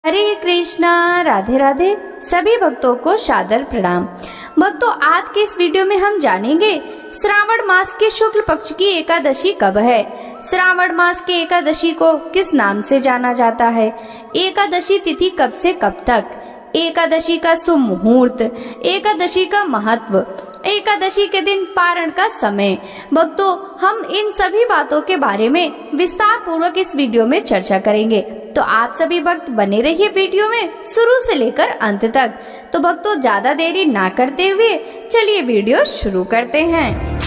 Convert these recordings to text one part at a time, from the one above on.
हरे कृष्णा, राधे राधे। सभी भक्तों को सादर प्रणाम। भक्तों, आज के इस वीडियो में हम जानेंगे श्रावण मास के शुक्ल पक्ष की एकादशी कब है। श्रावण मास के एकादशी को किस नाम से जाना जाता है, एकादशी तिथि कब से कब तक, एकादशी का शुभ मुहूर्त, एकादशी का महत्व, एकादशी के दिन पारण का समय। भक्तों, हम इन सभी बातों के बारे में विस्तार पूर्वक इस वीडियो में चर्चा करेंगे, तो आप सभी भक्त बने रहिए वीडियो में शुरू से लेकर अंत तक। तो भक्तों, ज्यादा देरी ना करते हुए चलिए वीडियो शुरू करते हैं।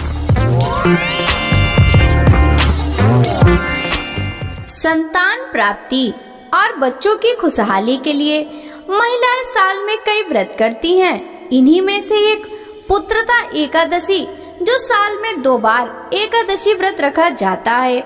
संतान प्राप्ति और बच्चों की खुशहाली के लिए महिलाएं साल में कई व्रत करती हैं। इन्हीं में से एक पुत्रदा एकादशी, जो साल में 2 बार एकादशी व्रत रखा जाता है।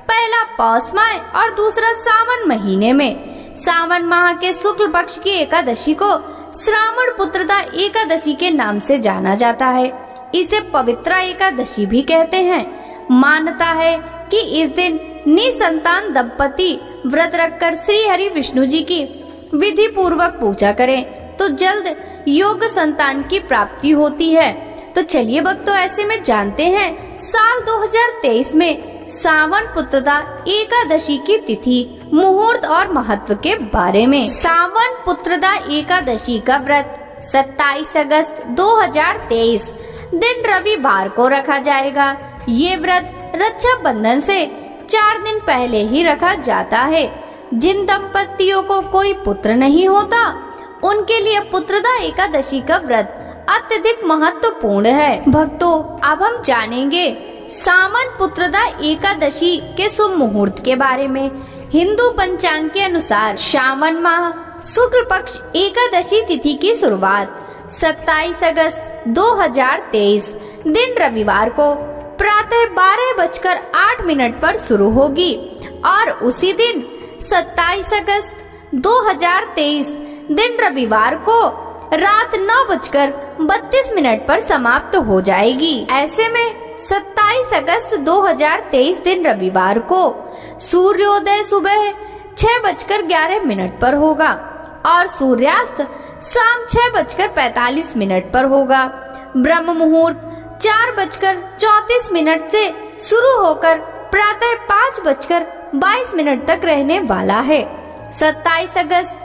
पहला पौष माह और दूसरा सावन महीने में। सावन माह के शुक्ल पक्ष की एकादशी को श्रावण पुत्रदा एकादशी के नाम से जाना जाता है। इसे पवित्रा एकादशी भी कहते हैं। मान्यता है कि इस दिन निसंतान दंपति व्रत रखकर श्री हरि विष्णु जी की विधि पूर्वक पूजा करें तो जल्द योग्य संतान की प्राप्ति होती है। तो चलिए भक्तों, ऐसे में जानते हैं साल 2023 में सावन पुत्रदा एकादशी की तिथि, मुहूर्त और महत्व के बारे में। सावन पुत्रदा एकादशी का व्रत 27 अगस्त 2023 दिन रविवार को रखा जाएगा। ये व्रत रक्षाबंधन से 4 दिन पहले ही रखा जाता है। जिन दंपतियों को कोई पुत्र नहीं होता, उनके लिए पुत्रदा एकादशी का व्रत अत्यधिक महत्वपूर्ण है। भक्तों, अब हम जानेंगे सावन पुत्रदा एकादशी के शुभ मुहूर्त के बारे में। हिंदू पंचांग के अनुसार सावन माह शुक्ल पक्ष एकादशी तिथि की शुरुआत 27 अगस्त 2023 दिन रविवार को प्रातः 12:08 पर शुरू होगी और उसी दिन 27 अगस्त 2023 दिन रविवार को रात 9:32 पर समाप्त हो जाएगी। ऐसे में 27 अगस्त 2023 दिन रविवार को सूर्योदय सुबह 6:11 पर होगा और सूर्यास्त शाम 6:45 पर होगा। ब्रह्म मुहूर्त 4:34 से शुरू होकर प्रातः 5:22 तक रहने वाला है। 27 अगस्त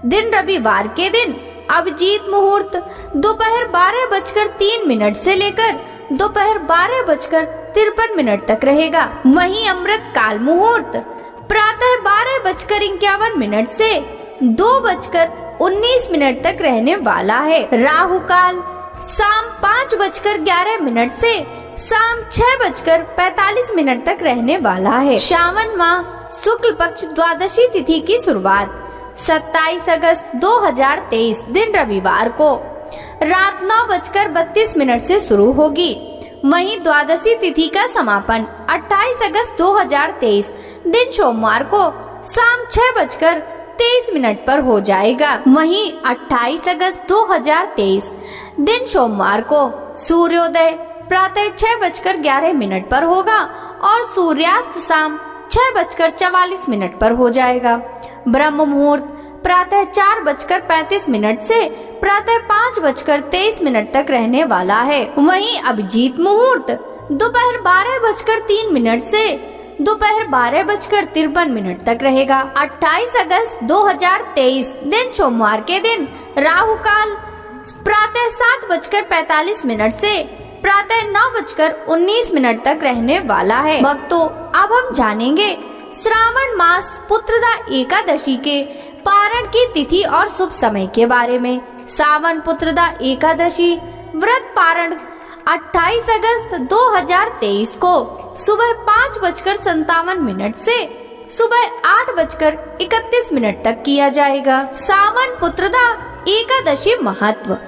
दिन रविवार के दिन अभिजीत मुहूर्त दोपहर 12:03 से लेकर दोपहर 12:53 तक रहेगा। वहीं अमृत काल मुहूर्त प्रातः 12:51 से 2:19 तक रहने वाला है। राहु काल शाम 5:11 से शाम 6:45 तक रहने वाला है। श्रावण माह शुक्ल पक्ष द्वादशी तिथि की शुरुआत 27 अगस्त 2023 दिन रविवार को रात 9:32 से शुरू होगी। वहीं द्वादशी तिथि का समापन 28 अगस्त 2023 दिन सोमवार को शाम 6:23 पर हो जाएगा। वहीं 28 अगस्त 2023 दिन सोमवार को सूर्योदय प्रातः 6:11 पर होगा और सूर्यास्त शाम 6:44 पर हो जाएगा। ब्रह्म मुहूर्त प्रातः 4:35 से प्रातः 5:23 तक रहने वाला है। वहीं अभिजीत मुहूर्त दोपहर 12:03 से दोपहर 12:53 तक रहेगा। 28 अगस्त 2023 दिन सोमवार के दिन राहु काल प्रातः 7:45 से प्रातः 9:19 तक रहने वाला है। भक्तों, अब हम जानेंगे श्रावण मास पुत्रदा एकादशी के पारण की तिथि और शुभ समय के बारे में। सावन पुत्रदा एकादशी व्रत पारण 28 अगस्त 2023 को सुबह 5:57 से सुबह 8:31 तक किया जाएगा। सावन पुत्रदा एकादशी महत्व।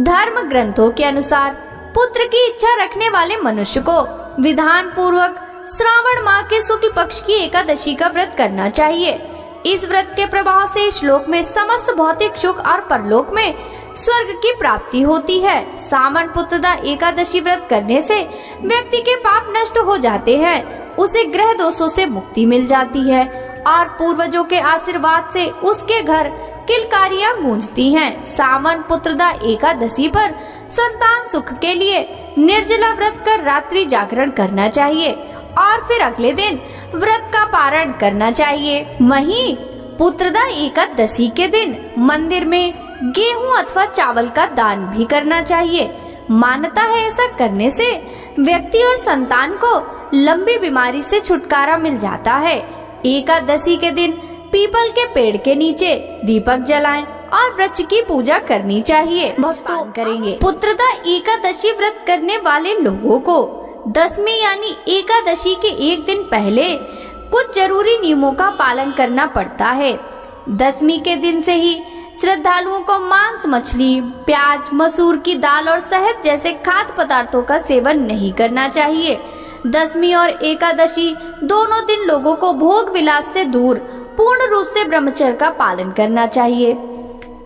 धर्म ग्रंथों के अनुसार पुत्र की इच्छा रखने वाले मनुष्य को विधान पूर्वक श्रावण माह के शुक्ल पक्ष की एकादशी का व्रत करना चाहिए। इस व्रत के प्रभाव से इस श्लोक में समस्त भौतिक सुख और परलोक में स्वर्ग की प्राप्ति होती है। सावन पुत्रदा एकादशी व्रत करने से व्यक्ति के पाप नष्ट हो जाते हैं, उसे ग्रह दोषों से मुक्ति मिल जाती है और पूर्वजों के आशीर्वाद से उसके घर किलकारियां गूंजती हैं। सावन पुत्रदा एकादशी पर संतान सुख के लिए निर्जला व्रत कर रात्रि जागरण करना चाहिए और फिर अगले दिन व्रत का पारण करना चाहिए। वहीं पुत्रदा एकादशी के दिन मंदिर में गेहूं अथवा चावल का दान भी करना चाहिए। मान्यता है ऐसा करने से व्यक्ति और संतान को लंबी बीमारी से छुटकारा मिल जाता है। एकादशी के दिन पीपल के पेड़ के नीचे दीपक जलाएं और वृक्ष की पूजा करनी चाहिए। भक्तों करेंगे पुत्रदा एकादशी व्रत करने वाले लोगों को दशमी यानी एकादशी के एक दिन पहले कुछ जरूरी नियमों का पालन करना पड़ता है। दशमी के दिन से ही श्रद्धालुओं को मांस, मछली, प्याज, मसूर की दाल और शहद जैसे खाद्य पदार्थों का सेवन नहीं करना चाहिए। दशमी और एकादशी दोनों दिन लोगों को भोग विलास से दूर पूर्ण रूप से ब्रह्मचर्य का पालन करना चाहिए।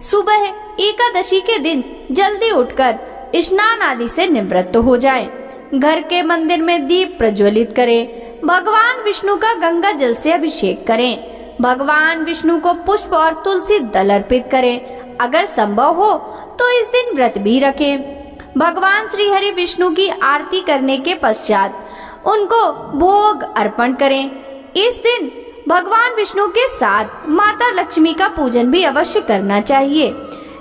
सुबह एकादशी के दिन जल्दी उठकर स्नान आदि से निवृत्त हो जाएं। घर के मंदिर में दीप प्रज्वलित करें। भगवान विष्णु का गंगा जल से अभिषेक करें। भगवान विष्णु को पुष्प और तुलसी दल अर्पित करें। अगर संभव हो तो इस दिन व्रत भी रखें। भगवान श्री हरि विष्णु की आरती करने के पश्चात उनको भोग अर्पण करें। इस दिन भगवान विष्णु के साथ माता लक्ष्मी का पूजन भी अवश्य करना चाहिए।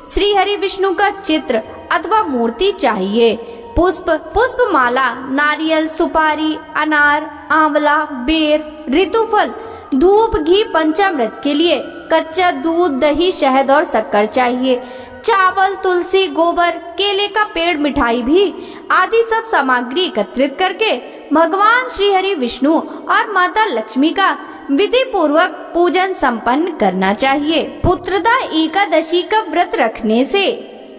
श्री हरि विष्णु का चित्र अथवा मूर्ति चाहिए। पुष्प माला, नारियल, सुपारी, अनार, आंवला, बेर, ऋतुफल, धूप, घी, पंचामृत के लिए कच्चा दूध, दही, शहद और शक्कर चाहिए। चावल, तुलसी, गोबर, केले का पेड़, मिठाई भी आदि सब सामग्री एकत्रित करके भगवान श्री हरि विष्णु और माता लक्ष्मी का विधि पूर्वक पूजन संपन्न करना चाहिए। पुत्रदा एकादशी का व्रत रखने से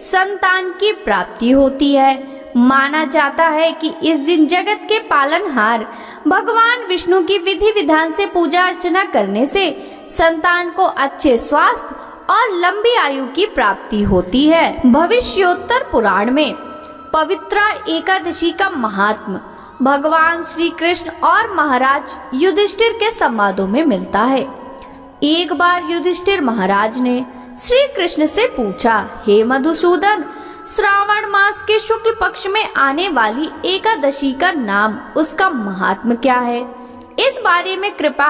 संतान की प्राप्ति होती है। माना जाता है कि इस दिन जगत के पालनहार भगवान विष्णु की विधि विधान से पूजा अर्चना करने से संतान को अच्छे स्वास्थ्य और लंबी आयु की प्राप्ति होती है। भविष्योत्तर पुराण में पवित्रा एकादशी का महात्म भगवान श्री कृष्ण और महाराज युधिष्ठिर के संवादों में मिलता है। एक बार युधिष्ठिर महाराज ने श्री कृष्ण से पूछा, हे मधुसूदन, श्रावण मास के शुक्ल पक्ष में आने वाली एकादशी का नाम, उसका महात्म क्या है? इस बारे में कृपा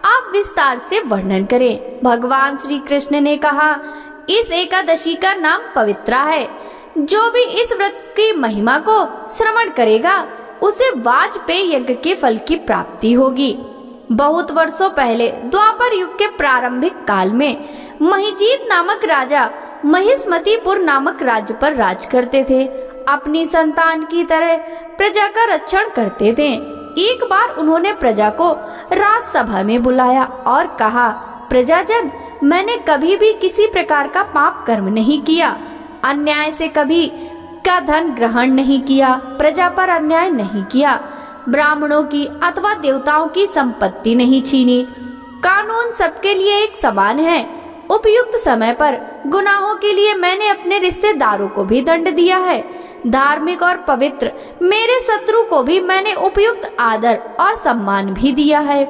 आप विस्तार से वर्णन करें। भगवान श्री कृष्ण ने कहा, इस एकादशी का नाम पवित्रा है। जो भी इस व्रत की महिमा को श्रवण करेगा उसे वाजपेय यज्ञ के फल की प्राप्ति होगी। बहुत वर्षों पहले द्वापर युग के प्रारंभिक काल में महिजीत नामक राजा महिष्मतीपुर नामक राज्य पर राज करते थे। अपनी संतान की तरह प्रजा का रक्षण करते थे। एक बार उन्होंने प्रजा को राजसभा में बुलाया और कहा, प्रजाजन, मैंने कभी भी किसी प्रकार का पाप कर्म नहीं किया, अन्याय से कभी का धन ग्रहण नहीं किया, प्रजा पर अन्याय नहीं किया, ब्राह्मणों की अथवा देवताओं की संपत्ति नहीं छीनी। कानून सबके लिए एक समान है। उपयुक्त समय पर गुनाहों के लिए मैंने अपने रिश्तेदारों को भी दंड दिया है। धार्मिक और पवित्र मेरे शत्रु को भी मैंने उपयुक्त आदर और सम्मान भी दिया है।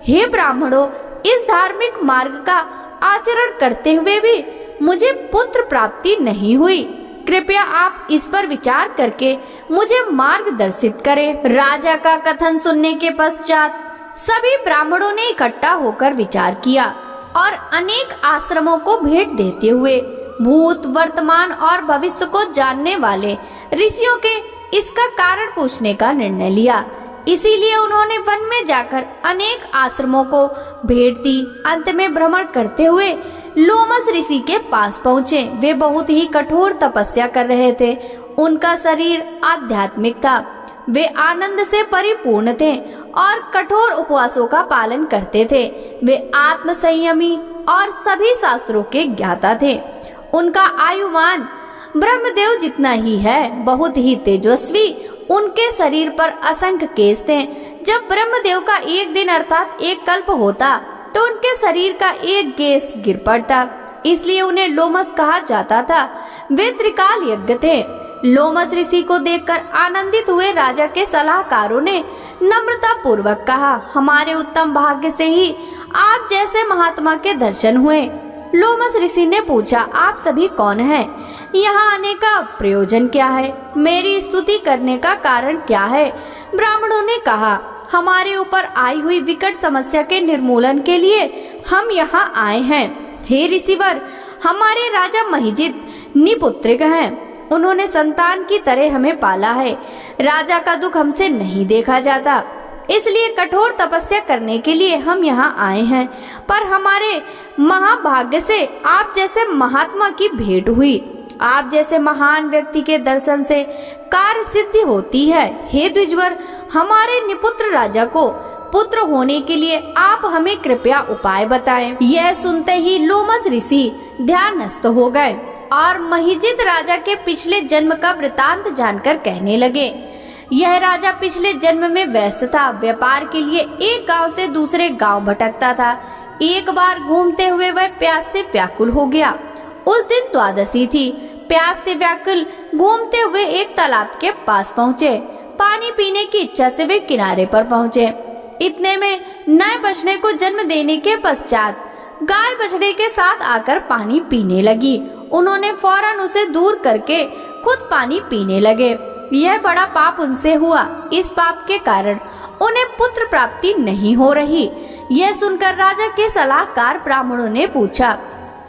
हे ब्राह्मणों, इस धार्मिक मार्ग का आचरण करते हुए भी मुझे पुत्र प्राप्ति नहीं हुई। कृपया आप इस पर विचार करके मुझे मार्गदर्शित करें। राजा का कथन सुनने के पश्चात सभी ब्राह्मणों ने इकट्ठा होकर विचार किया और अनेक आश्रमों को भेंट देते हुए भूत, वर्तमान और भविष्य को जानने वाले ऋषियों के इसका कारण पूछने का निर्णय लिया। इसीलिए उन्होंने वन में जाकर अनेक आश्रमों को भेंट दी। अंत में भ्रमण करते हुए लोमस ऋषि के पास पहुँचे। वे बहुत ही कठोर तपस्या कर रहे थे। उनका शरीर आध्यात्मिक था। वे आनंद से परिपूर्ण थे और कठोर उपवासों का पालन करते थे। वे आत्म संयमी और सभी शास्त्रों के ज्ञाता थे। उनका आयुमान ब्रह्मदेव जितना ही है, बहुत ही तेजस्वी। उनके शरीर पर असंख्य केश थे। जब ब्रह्मदेव का एक दिन अर्थात एक कल्प होता तो उनके शरीर का एक केश गिर पड़ता, इसलिए उन्हें लोमस कहा जाता था। वे त्रिकाल यज्ञ थे। लोमस ऋषि को देखकर आनंदित हुए राजा के सलाहकारों ने नम्रता पूर्वक कहा, हमारे उत्तम भाग्य से ही आप जैसे महात्मा के दर्शन हुए। लोमस ऋषि ने पूछा, आप सभी कौन हैं? यहाँ आने का प्रयोजन क्या है? मेरी स्तुति करने का कारण क्या है? ब्राह्मणों ने कहा, हमारे ऊपर आई हुई विकट समस्या के निर्मूलन के लिए हम यहाँ आए हैं। हे ऋषिवर, हमारे राजा महिजित निपुत्रिक हैं। उन्होंने संतान की तरह हमें पाला है। राजा का दुख हमसे नहीं देखा जाता, इसलिए कठोर तपस्या करने के लिए हम यहाँ आए हैं। पर हमारे महाभाग्य से आप जैसे महात्मा की भेंट हुई। आप जैसे महान व्यक्ति के दर्शन से कार्य सिद्धि होती है। हे द्विजवर, हमारे निपुत्र राजा को पुत्र होने के लिए आप हमें कृपया उपाय बताएं। यह सुनते ही लोमस ऋषि ध्यानस्थ हो गए और महिजित राजा के पिछले जन्म का वृतांत जानकर कहने लगे। यह राजा पिछले जन्म में वैश्य था। व्यापार के लिए एक गांव से दूसरे गांव भटकता था। एक बार घूमते हुए वह प्यास से व्याकुल हो गया। उस दिन द्वादशी थी। प्यास से व्याकुल घूमते हुए एक तालाब के पास पहुँचे। पानी पीने की इच्छा से वे किनारे पर पहुँचे। इतने में नए बछड़े को जन्म देने के पश्चात गाय बछड़े के साथ आकर पानी पीने लगी। उन्होंने फौरन उसे दूर करके खुद पानी पीने लगे। यह बड़ा पाप उनसे हुआ। इस पाप के कारण उन्हें पुत्र प्राप्ति नहीं हो रही। यह सुनकर राजा के सलाहकार ब्राह्मणों ने पूछा,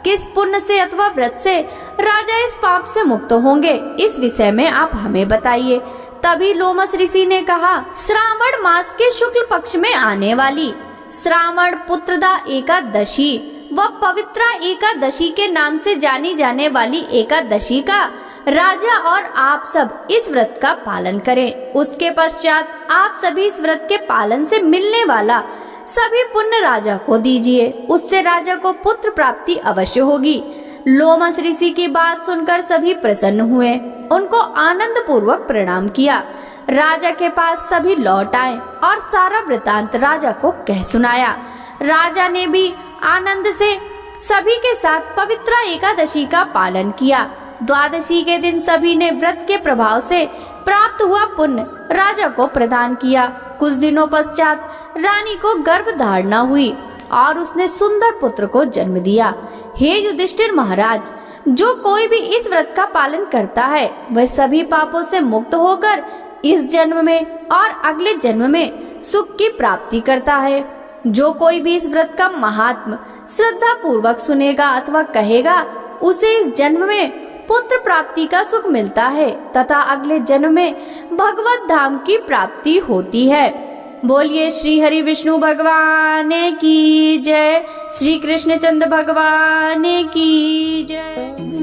किस पुण्य से अथवा व्रत से राजा इस पाप से मुक्त होंगे? इस विषय में आप हमें बताइए। तभी लोमस ऋषि ने कहा, श्रावण मास के शुक्ल पक्ष में आने वाली श्रावण पुत्रदा एकादशी व पवित्रा एकादशी के नाम से जानी जाने वाली एकादशी का राजा और आप सब इस व्रत का पालन करें। उसके पश्चात आप सभी इस व्रत के पालन से मिलने वाला सभी पुण्य राजा को दीजिए। उससे राजा को पुत्र प्राप्ति अवश्य होगी। लोमस ऋषि की बात सुनकर सभी प्रसन्न हुए। उनको आनंद पूर्वक प्रणाम किया। राजा के पास सभी लौट आए और सारा वृतांत राजा को कह सुनाया। राजा ने भी आनंद से सभी के साथ पवित्रा एकादशी का पालन किया। द्वादशी के दिन सभी ने व्रत के प्रभाव से प्राप्त हुआ पुण्य राजा को प्रदान किया। कुछ दिनों पश्चात रानी को गर्भ धारणा हुई और उसने सुंदर पुत्र को जन्म दिया। हे युधिष्ठिर महाराज, जो कोई भी इस व्रत का पालन करता है वह सभी पापों से मुक्त होकर इस जन्म में और अगले जन्म में सुख की प्राप्ति करता है। जो कोई भी इस व्रत का महात्म श्रद्धा पूर्वक सुनेगा अथवा कहेगा, उसे इस जन्म में पुत्र प्राप्ति का सुख मिलता है तथा अगले जन्म में भगवत धाम की प्राप्ति होती है। बोलिए श्री हरि विष्णु भगवान की जय। श्री कृष्ण चंद्र भगवान की जय।